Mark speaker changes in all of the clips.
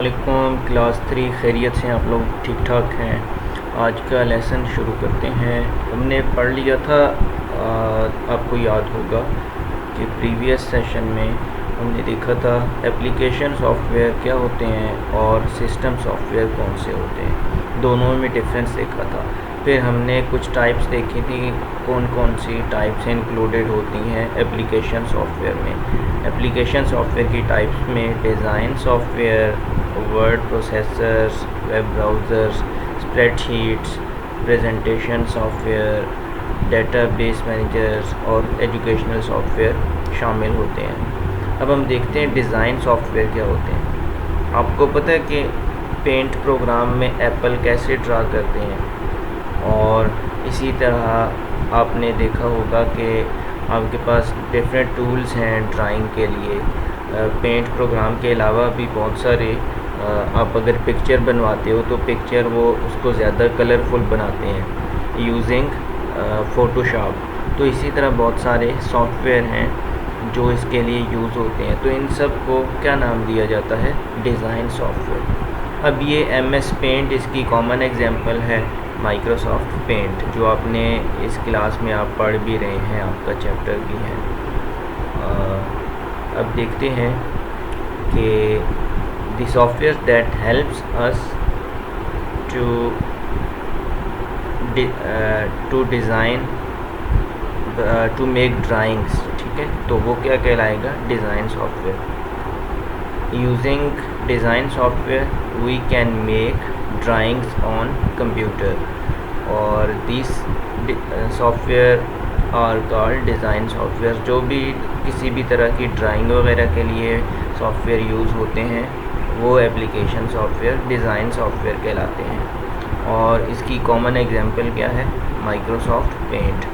Speaker 1: वालेकुम क्लास 3 खैरियत से आप लोग ठीक ठाक हैं। आज का लेसन शुरू करते हैं। हमने पढ़ लिया था, आपको याद होगा कि प्रीवियस सेशन में हमने देखा था एप्लीकेशन सॉफ्टवेयर क्या होते हैं और सिस्टम सॉफ्टवेयर कौन से होते हैं, दोनों में डिफरेंस देखा था। फिर हमने कुछ टाइप्स देखी थी, कौन कौन सी टाइप्स इंक्लूडेड होती हैं एप्लीकेशन सॉफ्टवेयर में। एप्लीकेशन सॉफ्टवेयर की टाइप्स में design software, word processors, web browsers, spreadsheets, presentation software, database managers और एजुकेशनल सॉफ्टवेयर शामिल होते हैं। अब हम देखते हैं डिज़ाइन सॉफ्टवेयर क्या होते हैं। आपको पता है कि पेंट प्रोग्राम में एप्पल कैसे ड्रा करते हैं, और इसी तरह आपने देखा होगा कि आपके पास डिफरेंट टूल्स हैं ड्राइंग के लिए। पेंट प्रोग्राम के अलावा भी बहुत सारे, आप अगर पिक्चर बनवाते हो तो पिक्चर वो उसको ज़्यादा कलरफुल बनाते हैं यूजिंग फ़ोटोशॉप। तो इसी तरह बहुत सारे सॉफ्टवेयर हैं जो इसके लिए यूज़ होते हैं। तो इन सब को क्या नाम दिया जाता है? Design software. अब ये MS पेंट इसकी कॉमन एग्जांपल है, माइक्रोसॉफ्ट पेंट, जो आपने इस क्लास में आप पढ़ भी रहे हैं, आपका चैप्टर भी है। अब देखते हैं कि the software that helps us to design to make drawings. ठीक है, तो वो क्या कहलाएगा? Design software. Using design software we can make drawings on computer, और this software are called design software. जो भी किसी भी तरह की ड्राइंग वगैरह के लिए सॉफ्टवेयर यूज़ होते हैं वो एप्लीकेशन सॉफ्टवेयर डिज़ाइन सॉफ्टवेयर कहलाते हैं। और इसकी कॉमन एग्जांपल क्या है? Microsoft paint.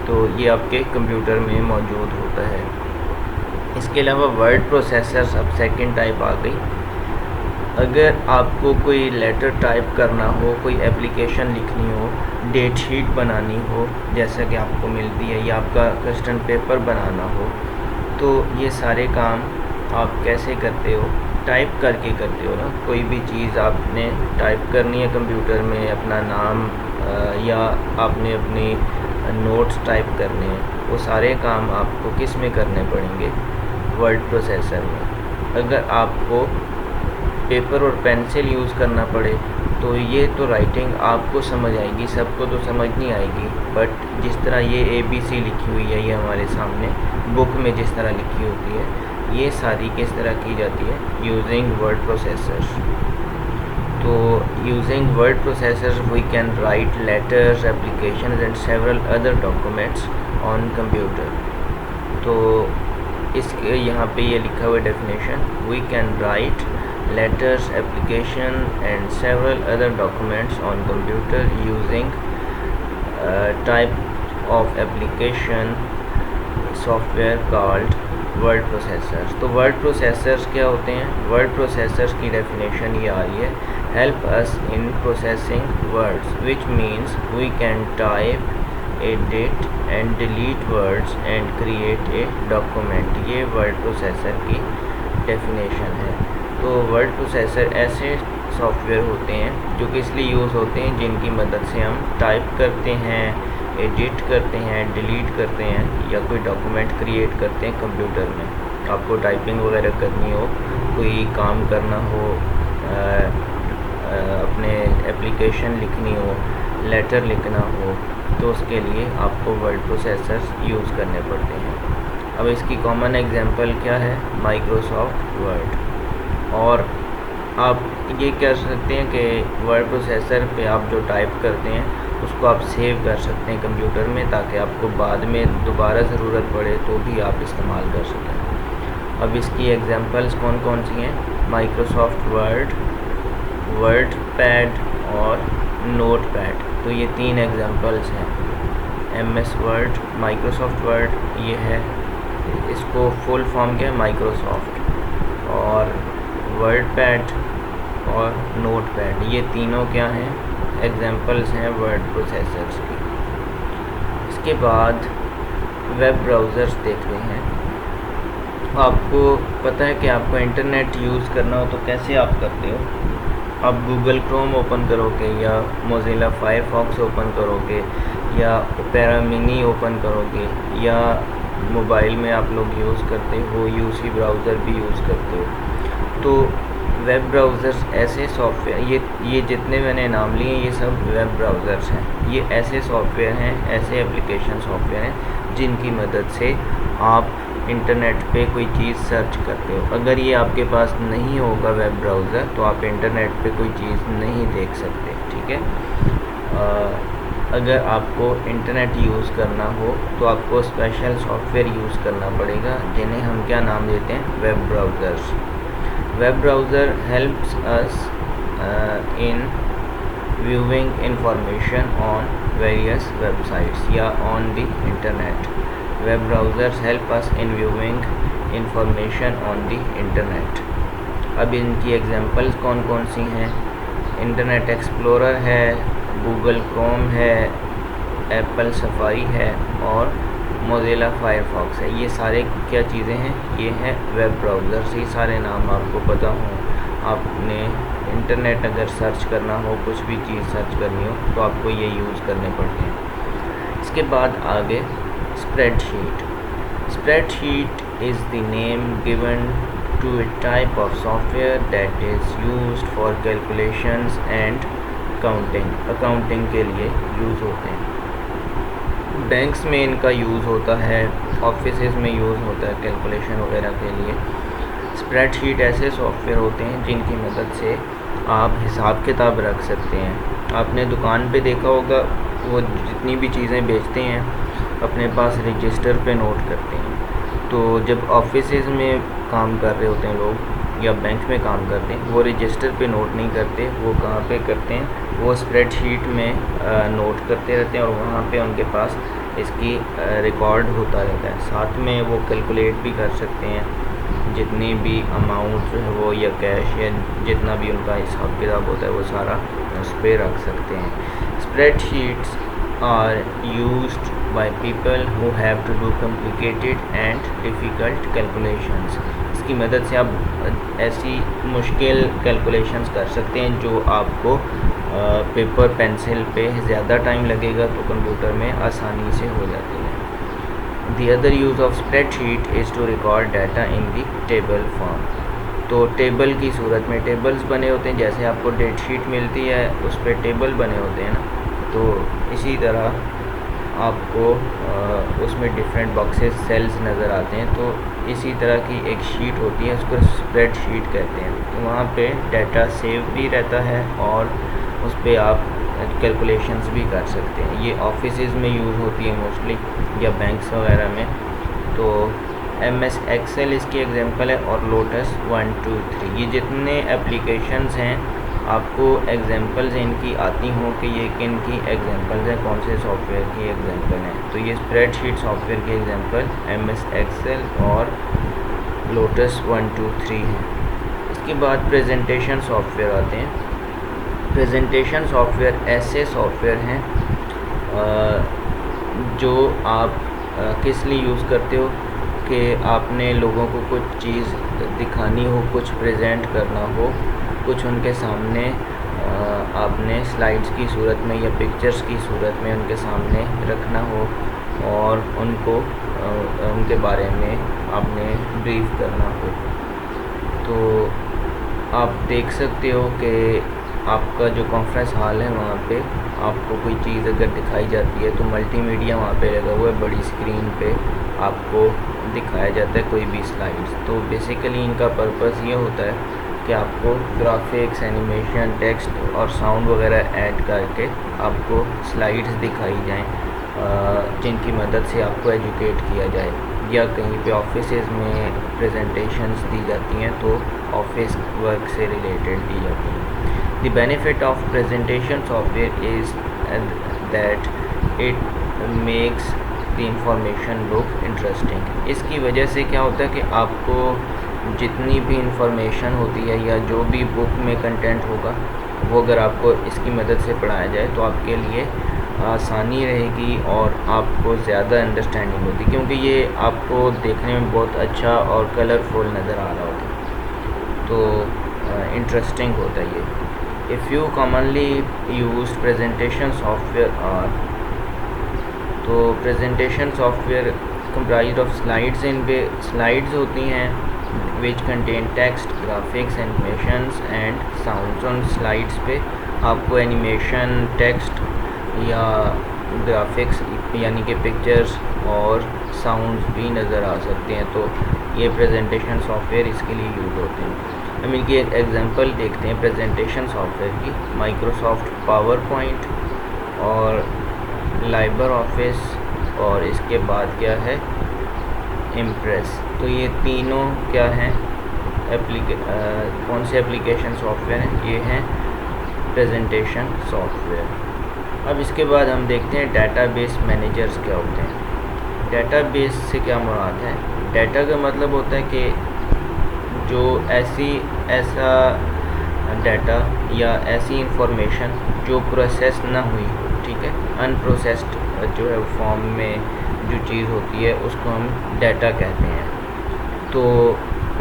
Speaker 1: तो ये आपके कंप्यूटर में मौजूद होता है। इसके अलावा वर्ड प्रोसेसर्स अब सेकंड टाइप आ गई। अगर आपको कोई लेटर टाइप करना हो, कोई एप्लीकेशन लिखनी हो, डेट शीट बनानी हो जैसा कि आपको मिलती है, या आपका क्वेश्चन पेपर बनाना हो, तो ये सारे काम आप कैसे करते हो? टाइप करके करते हो ना। कोई भी चीज़ आपने टाइप करनी है कंप्यूटर में, अपना नाम या आपने अपनी नोट्स टाइप करने हैं, वो सारे काम आपको किस में करने पड़ेंगे? वर्ड प्रोसेसर में। अगर आपको पेपर और पेंसिल यूज़ करना पड़े तो ये तो राइटिंग आपको समझ आएगी, सबको तो समझ नहीं आएगी, बट जिस तरह ये ABC लिखी हुई है, ये हमारे सामने बुक में जिस तरह लिखी होती है, ये सारी किस तरह की जाती है? Using word processors. तो using word processors we can write letters, applications and several other documents on computer. तो इसके यहाँ पे ये लिखा हुआ definition, we can write letters, application and several other documents on computer using type of application software called word processors। तो word processors क्या होते हैं? word processors की definition ये आ रही है, help us in processing words, which means we can type, edit and delete words and create a document। ये word processor की definition है। तो वर्ड प्रोसेसर ऐसे सॉफ्टवेयर होते हैं जो कि इसलिए यूज़ होते हैं जिनकी मदद से हम टाइप करते हैं, एडिट करते हैं, डिलीट करते हैं, या कोई डॉक्यूमेंट क्रिएट करते हैं कंप्यूटर में। आपको टाइपिंग वगैरह करनी हो, कोई काम करना हो, अपने एप्लीकेशन लिखनी हो, लेटर लिखना हो, तो उसके लिए आपको वर्ड प्रोसेसर्स यूज़ करने पड़ते हैं। अब इसकी कॉमन एग्जांपल क्या है? Microsoft word. और आप ये कह सकते हैं कि वर्ड प्रोसेसर पे आप जो टाइप करते हैं उसको आप सेव कर सकते हैं कंप्यूटर में, ताकि आपको बाद में दोबारा ज़रूरत पड़े तो भी आप इस्तेमाल कर सकें। अब इसकी एग्जांपल्स कौन कौन सी हैं? माइक्रोसॉफ्ट वर्ड, वर्ड पैड और नोट पैड। तो ये तीन एग्जांपल्स हैं। MS वर्ड, माइक्रोसॉफ्ट वर्ड ये है, इसको फुल फॉर्म क्या है? माइक्रोसॉफ्ट। और वर्ड पैड और नोट पैड, ये तीनों क्या हैं? एग्जांपल्स हैं वर्ड प्रोसेसर्स की। इसके बाद वेब ब्राउज़र्स देखते हैं। आपको पता है कि आपको इंटरनेट यूज़ करना हो तो कैसे आप करते हो। आप गूगल क्रोम ओपन करोगे या मोज़िला फायरफॉक्स ओपन करोगे या ओपेरा मिनी ओपन करोगे या मोबाइल में आप लोग यूज़ करते हो यूसी ब्राउज़र भी यूज़ करते हो। तो वेब ब्राउज़र्स ऐसे सॉफ्टवेयर, ये जितने मैंने नाम लिए ये सब वेब ब्राउज़र्स हैं। ये ऐसे सॉफ्टवेयर हैं, ऐसे एप्लीकेशन सॉफ्टवेयर हैं जिनकी मदद से आप इंटरनेट पे कोई चीज़ सर्च करते हो। अगर ये आपके पास नहीं होगा वेब ब्राउज़र तो आप इंटरनेट पे कोई चीज़ नहीं देख सकते, ठीक है। अगर आपको इंटरनेट यूज़ करना हो तो आपको स्पेशल सॉफ्टवेयर यूज़ करना पड़ेगा जिन्हें हम क्या नाम देते हैं, web browsers. Web browser helps us in viewing information on various websites या on the internet. Web browsers help us in viewing information on the internet. अब इनकी एग्जांपल्स कौन कौन सी हैं, इंटरनेट एक्सप्लोरर है, गूगल क्रोम है, एप्पल सफारी है और मोज़िला फायरफॉक्स है। ये सारे क्या चीज़ें हैं, ये हैं वेब ब्राउज़र्स। ये सारे नाम आपको पता हों। आपने इंटरनेट अगर सर्च करना हो, कुछ भी चीज़ सर्च करनी हो तो आपको ये यूज़ करने पड़ते हैं। इसके बाद आगे spreadsheet. Spreadsheet is the name given to a type of software that is used for calculations and accounting के लिए यूज़ होते हैं। बैंक्स में इनका यूज़ होता है, ऑफिसेज में यूज़ होता है कैलकुलेशन वगैरह के लिए। स्प्रेडशीट ऐसे सॉफ्टवेयर होते हैं जिनकी मदद से आप हिसाब किताब रख सकते हैं। आपने दुकान पे देखा होगा, वो जितनी भी चीज़ें बेचते हैं अपने पास रजिस्टर पे नोट करते हैं। तो जब ऑफिसेज में काम कर रहे होते हैं लोग या बैंक में काम करते हैं, वो रजिस्टर पे नोट नहीं करते, वो कहाँ पे करते हैं, वो स्प्रेडशीट में नोट करते रहते हैं और वहाँ पे उनके पास इसकी रिकॉर्ड होता रहता है। साथ में वो कैलकुलेट भी कर सकते हैं जितनी भी अमाउंट जो है वो या कैश या जितना भी उनका हिसाब किताब होता है वो सारा उस पर रख सकते हैं। Spreadsheets are used by people who have to do complicated and difficult calculations। इसकी मदद से आप ऐसी मुश्किल कैलकुलेशंस कर सकते हैं जो आपको पेपर पेंसिल पे ज़्यादा टाइम लगेगा तो कंप्यूटर में आसानी से हो जाती है। The other use of spreadsheet is to record data in the table form। तो टेबल की सूरत में टेबल्स बने होते हैं, जैसे आपको डेट शीट मिलती है उस पर टेबल बने होते हैं ना, तो इसी तरह आपको उसमें डिफरेंट बॉक्सेस सेल्स नज़र आते हैं। तो इसी तरह की एक शीट होती है, उसको स्प्रेड शीट कहते हैं। तो वहाँ पे डाटा सेव भी रहता है और उस पर आप कैलकुलेशंस भी कर सकते हैं। ये ऑफिसेज में यूज़ होती है मोस्टली या बैंक्स वगैरह में। तो MS एक्सेल इसकी एग्जांपल है और लोटस 1 2 3 ये जितने एप्लीकेशंस हैं आपको एग्जांपल्स इनकी आती हों कि ये किन की एग्जांपल्स हैं, कौन से सॉफ्टवेयर की एग्जांपल हैं। तो ये स्प्रेडशीट सॉफ्टवेयर की एग्जांपल MS एक्सेल और लोटस 1 2 3 हैं। इसके बाद प्रेजेंटेशन सॉफ्टवेयर आते हैं। प्रेजेंटेशन सॉफ्टवेयर ऐसे सॉफ्टवेयर हैं जो आप किस लिए यूज़ करते हो कि आपने लोगों को कुछ चीज़ दिखानी हो, कुछ प्रेजेंट करना हो, कुछ उनके सामने आपने स्लाइड्स की सूरत में या पिक्चर्स की सूरत में उनके सामने रखना हो और उनको उनके बारे में आपने ब्रीफ करना हो। तो आप देख सकते हो कि आपका जो कॉन्फ्रेंस हॉल है वहाँ पे आपको कोई चीज़ अगर दिखाई जाती है तो मल्टीमीडिया वहाँ पे लगा हुआ है, बड़ी स्क्रीन पे आपको दिखाया जाता है कोई भी स्लाइड्स। तो बेसिकली इनका पर्पस ये होता है कि आपको ग्राफिक्स, एनिमेशन, टेक्स्ट और साउंड वगैरह ऐड करके आपको स्लाइड्स दिखाई जाएं जिनकी मदद से आपको एजुकेट किया जाए। या कहीं पे ऑफिसेज में प्रेजेंटेशंस दी जाती हैं तो ऑफिस वर्क से रिलेटेड दी जाती हैं। The benefit of presentation software is that it makes the information look interesting. इसकी वजह से क्या होता है कि आपको जितनी भी इंफॉर्मेशन होती है या जो भी बुक में कंटेंट होगा वो अगर आपको इसकी मदद से पढ़ाया जाए तो आपके लिए आसानी रहेगी और आपको ज़्यादा अंडरस्टैंडिंग होती, क्योंकि ये आपको देखने में बहुत अच्छा और कलरफुल नज़र आ रहा होता है, तो इंटरेस्टिंग होता है ये। If you commonly use presentation software are, तो presentation software comprised of slides, इन पे स्लाइड्स होती हैं which contain text, graphics, animations and sounds. उन स्लाइड्स पे आपको एनिमेशन, टेक्स्ट या ग्राफिक्स यानी कि पिक्चर्स और साउंड्स भी नज़र आ सकते हैं, तो ये प्रेजेंटेशन सॉफ्टवेयर इसके लिए यूज़ होते हैं। हम इनकी एक एग्जांपल देखते हैं प्रेजेंटेशन सॉफ्टवेयर की। माइक्रोसॉफ्ट पावर पॉइंट और लाइबर ऑफिस, और इसके बाद क्या है, इम्प्रेस। तो ये तीनों क्या हैं, कौन से एप्लीकेशन सॉफ्टवेयर हैं, ये हैं प्रेजेंटेशन सॉफ्टवेयर। अब इसके बाद हम देखते हैं डेटाबेस मैनेजर्स क्या होते हैं। डेटाबेस से क्या मुराद है, डाटा का मतलब होता है कि जो ऐसा डाटा या ऐसी इंफॉर्मेशन जो प्रोसेस ना हुई, ठीक है, अनप्रोसेस्ड जो है फॉर्म में जो चीज़ होती है उसको हम डाटा कहते हैं। तो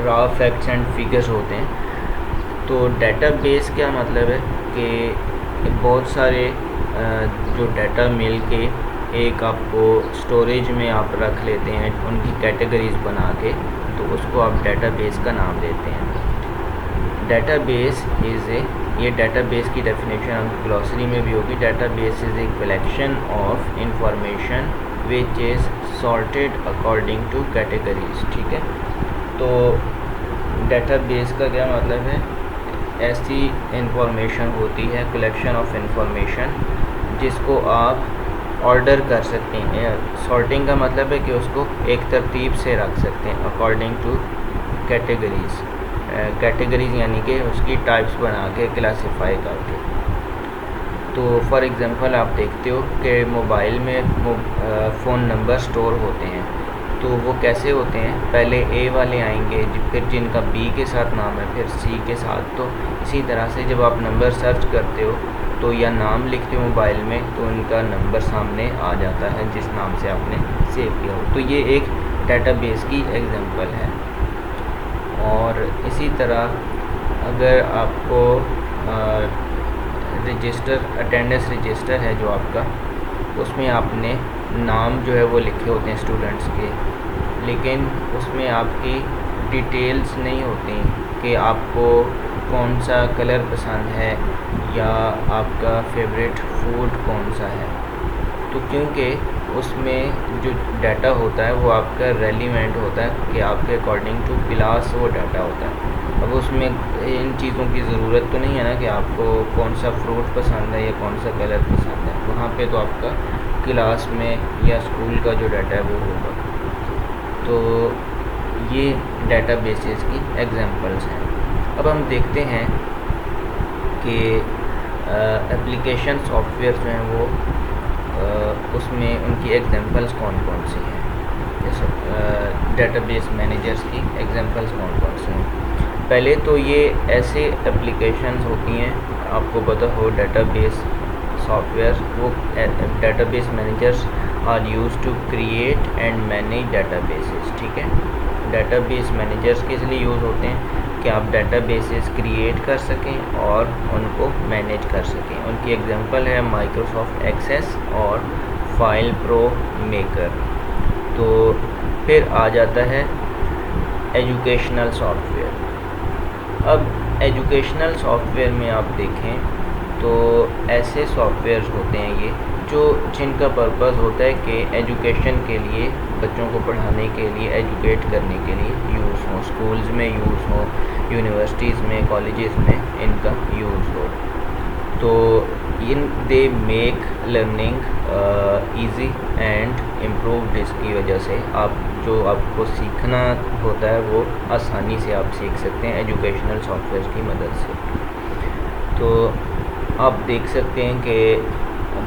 Speaker 1: रॉ फैक्ट्स एंड फिगर्स होते हैं। तो डेटाबेस क्या मतलब है कि बहुत सारे जो डाटा मिल के एक आपको स्टोरेज में आप रख लेते हैं, उनकी कैटेगरीज बना के, तो उसको आप डेटाबेस का नाम देते हैं। डेटाबेस इज़ ये डेटाबेस की डेफिनेशन हम ग्लॉसरी में भी होगी। Database is a collection of information which is sorted according two categories, ठीक है। तो डेटाबेस का क्या मतलब है, ऐसी इंफॉर्मेशन होती है, कलेक्शन ऑफ इंफॉर्मेशन जिसको आप ऑर्डर कर सकते हैं। सॉर्टिंग का मतलब है कि उसको एक तरतीब से रख सकते हैं अकॉर्डिंग टू कैटेगरीज। कैटेगरीज यानी कि उसकी टाइप्स बना के क्लासीफाई करके। तो फॉर एग्ज़ाम्पल आप देखते हो कि मोबाइल में फ़ोन नंबर स्टोर होते हैं, तो वो कैसे होते हैं, पहले ए वाले आएंगे, फिर जिनका बी के साथ नाम है, फिर सी के साथ। तो इसी तरह से जब आप नंबर सर्च करते हो तो या नाम लिखते हो मोबाइल में, तो उनका नंबर सामने आ जाता है जिस नाम से आपने सेव किया हो। तो ये एक डेटाबेस की एग्जांपल है। और इसी तरह अगर आपको रजिस्टर, अटेंडेंस रजिस्टर है जो आपका, उसमें आपने नाम जो है वो लिखे होते हैं स्टूडेंट्स के, लेकिन उसमें आपकी डिटेल्स नहीं होती कि आपको कौन सा कलर पसंद है या आपका फेवरेट फूड कौन सा है। तो क्योंकि उसमें जो डाटा होता है वो आपका रेलिवेंट होता है कि आपके अकॉर्डिंग टू क्लास वो डाटा होता है। अब उसमें इन चीज़ों की ज़रूरत तो नहीं है ना कि आपको कौन सा फ्रूट पसंद है या कौन सा कलर पसंद है, वहाँ पे तो आपका क्लास में या स्कूल का जो डाटा है वो होगा। तो ये डेटाबेसेस की एग्जांपल्स हैं। अब हम देखते हैं कि एप्लीकेशन सॉफ्टवेयर जो हैं वो उसमें उनकी एग्जांपल्स कौन कौन सी हैं, जैसे डेटाबेस मैनेजर्स की एग्जांपल्स कौन कौन से हैं। पहले तो ये ऐसे एप्लीकेशंस होती हैं, आपको पता हो डेटाबेस सॉफ्टवेयर, वो database managers are used to create and manage databases, ठीक है। डेटाबेस मैनेजर्स किस लिए यूज़ होते हैं कि आप डेटाबेसेस क्रिएट कर सकें और उनको मैनेज कर सकें। उनकी एग्जांपल है माइक्रोसॉफ्ट एक्सेस और फाइल प्रो मेकर। तो फिर आ जाता है एजुकेशनल सॉफ्टवेयर। अब एजुकेशनल सॉफ्टवेयर में आप देखें तो ऐसे सॉफ्टवेयर्स होते हैं ये जो जिनका पर्पस होता है कि एजुकेशन के लिए, बच्चों को पढ़ाने के लिए, एजुकेट करने के लिए यूज़ हो, स्कूल्स में यूज़ हो, यूनिवर्सिटीज़ में, कॉलेजेस में इनका यूज़ हो। तो इन they make learning easy and improved. इसकी वजह से आप जो आपको सीखना होता है वो आसानी से आप सीख सकते हैं एजुकेशनल सॉफ्टवेयर की मदद से। तो आप देख सकते हैं कि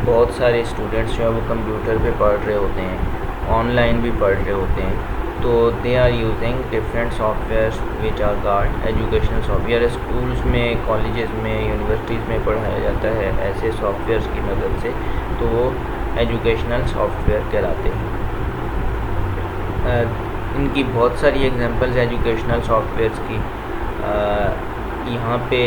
Speaker 1: बहुत सारे स्टूडेंट्स जो है वो कंप्यूटर पे पढ़ रहे होते हैं, ऑनलाइन भी पढ़ रहे होते हैं। तो they are using different software which are called educational software. Schools में, कॉलेजेस में, यूनिवर्सिटीज़ में पढ़ाया जाता है ऐसे सॉफ्टवेयर्स की मदद से, तो वो एजुकेशनल सॉफ्टवेयर कहलाते हैं। इनकी बहुत सारी एग्जांपल्स एजुकेशनल सॉफ्टवेयर्स की। यहाँ पे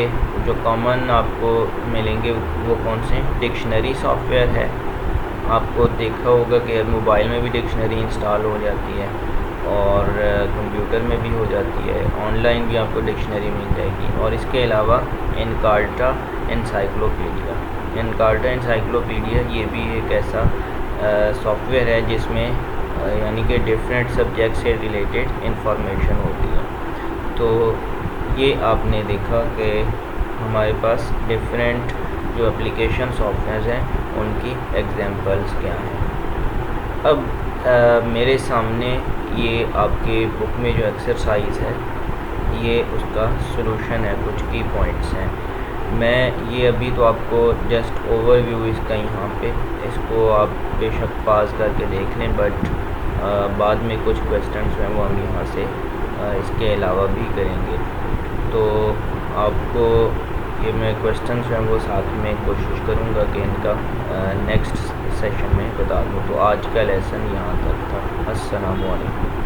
Speaker 1: जो कॉमन आपको मिलेंगे वो कौन से हैं? डिक्शनरी सॉफ्टवेयर है, आपको देखा होगा कि मोबाइल में भी डिक्शनरी इंस्टॉल हो जाती है और कंप्यूटर में भी हो जाती है, ऑनलाइन भी आपको डिक्शनरी मिल जाएगी। और इसके अलावा इनकार्टा एनसाइक्लोपीडिया, इनकार्टा एनसाइक्लोपीडिया ये भी एक ऐसा सॉफ्टवेयर है जिसमें यानी कि डिफरेंट सब्जेक्ट से रिलेटेड इंफॉर्मेशन होती है। तो ये आपने देखा कि हमारे पास डिफरेंट जो एप्लीकेशन सॉफ्टवेयर हैं उनकी एग्जांपल्स क्या हैं। अब मेरे सामने ये आपके बुक में जो एक्सरसाइज है ये उसका सॉल्यूशन है, कुछ की पॉइंट्स हैं। मैं ये अभी तो आपको जस्ट ओवरव्यू इसका यहाँ पे, इसको आप बेशक पास करके देख लें, बट बाद में कुछ क्वेश्चंस हैं वो हम यहाँ से इसके अलावा भी करेंगे। तो आपको ये मैं क्वेश्चंस हैं वो साथ में कोशिश करूँगा कि इनका नेक्स्ट सेशन में बता दूँ। तो आज का लेसन यहाँ तक था। अस्सलामु अलैकुम।